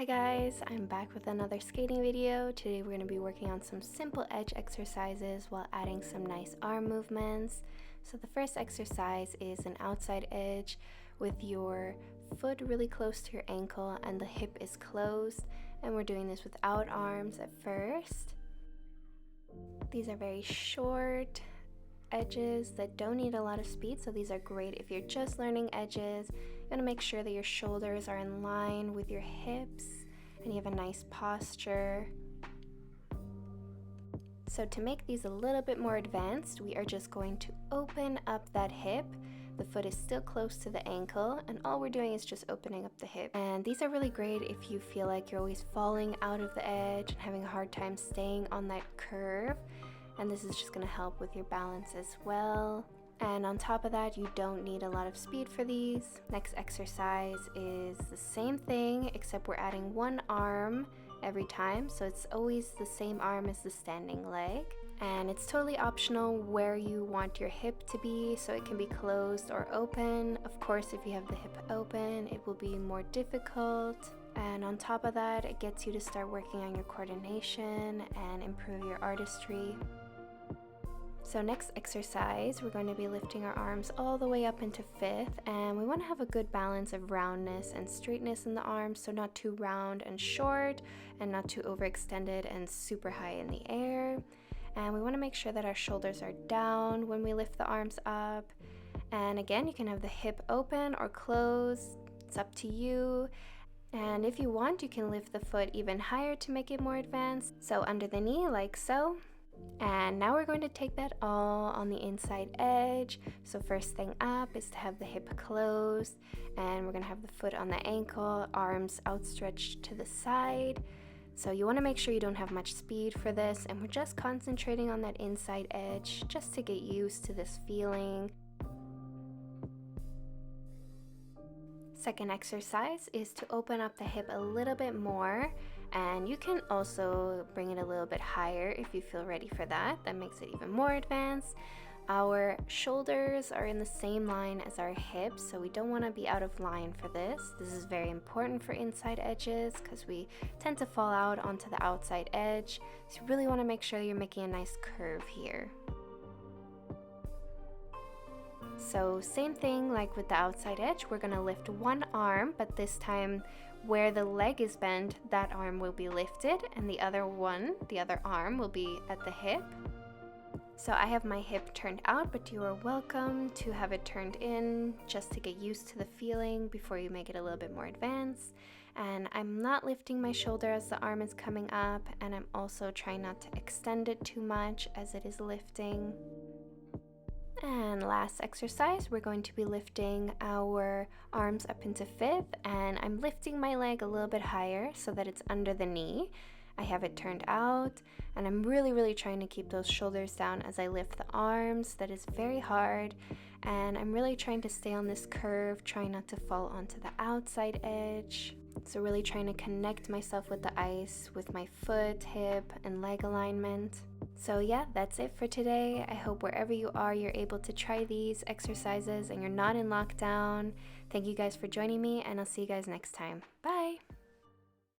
Hi guys, I'm back with another skating video. Today we're going to be working on some simple edge exercises while adding some nice arm movements. So the first exercise is an outside edge with your foot really close to your ankle and the hip is closed, and we're doing this without arms at first. These are very short edges that don't need a lot of speed, so these are great if you're just learning edges. You want to make sure that your shoulders are in line with your hips and you have a nice posture. So to make these a little bit more advanced, we are just going to open up that hip. The foot is still close to the ankle, and all we're doing is just opening up the hip. And these are really great if you feel like you're always falling out of the edge and having a hard time staying on that curve. And this is just going to help with your balance as well. And on top of that, you don't need a lot of speed for these. Next exercise is the same thing, except we're adding one arm every time, so it's always the same arm as the standing leg. And it's totally optional where you want your hip to be, so it can be closed or open. Of course, if you have the hip open, it will be more difficult. And on top of that, it gets you to start working on your coordination and improve your artistry. So next exercise, we're going to be lifting our arms all the way up into fifth, and we want to have a good balance of roundness and straightness in the arms, so not too round and short and not too overextended and super high in the air. And we want to make sure that our shoulders are down when we lift the arms up. And again, you can have the hip open or closed, it's up to you. And if you want, you can lift the foot even higher to make it more advanced, so under the knee like so. And now we're going to take that all on the inside edge. So first thing up is to have the hip closed, and we're going to have the foot on the ankle, arms outstretched to the side. So you want to make sure you don't have much speed for this, and we're just concentrating on that inside edge just to get used to this feeling. Second exercise is to open up the hip a little bit more, and you can also bring it a little bit higher if you feel ready for that. That makes it even more advanced. Our shoulders are in the same line as our hips, so we don't want to be out of line for this. This is very important for inside edges because we tend to fall out onto the outside edge, so you really want to make sure you're making a nice curve here. So same thing like with the outside edge, we're going to lift one arm, but this time where the leg is bent, that arm will be lifted, and the other arm will be at the hip. So I have my hip turned out, but you are welcome to have it turned in just to get used to the feeling before you make it a little bit more advanced. And I'm not lifting my shoulder as the arm is coming up, and I'm also trying not to extend it too much as it is lifting. And last exercise, we're going to be lifting our arms up into fifth, and I'm lifting my leg a little bit higher so that it's under the knee. I have it turned out, and I'm really trying to keep those shoulders down as I lift the arms. That is very hard, and I'm really trying to stay on this curve, trying not to fall onto the outside edge. So really trying to connect myself with the ice with my foot, hip, and leg alignment. So yeah, that's it for today. I hope wherever you are, you're able to try these exercises and you're not in lockdown. Thank you guys for joining me, and I'll see you guys next time. Bye!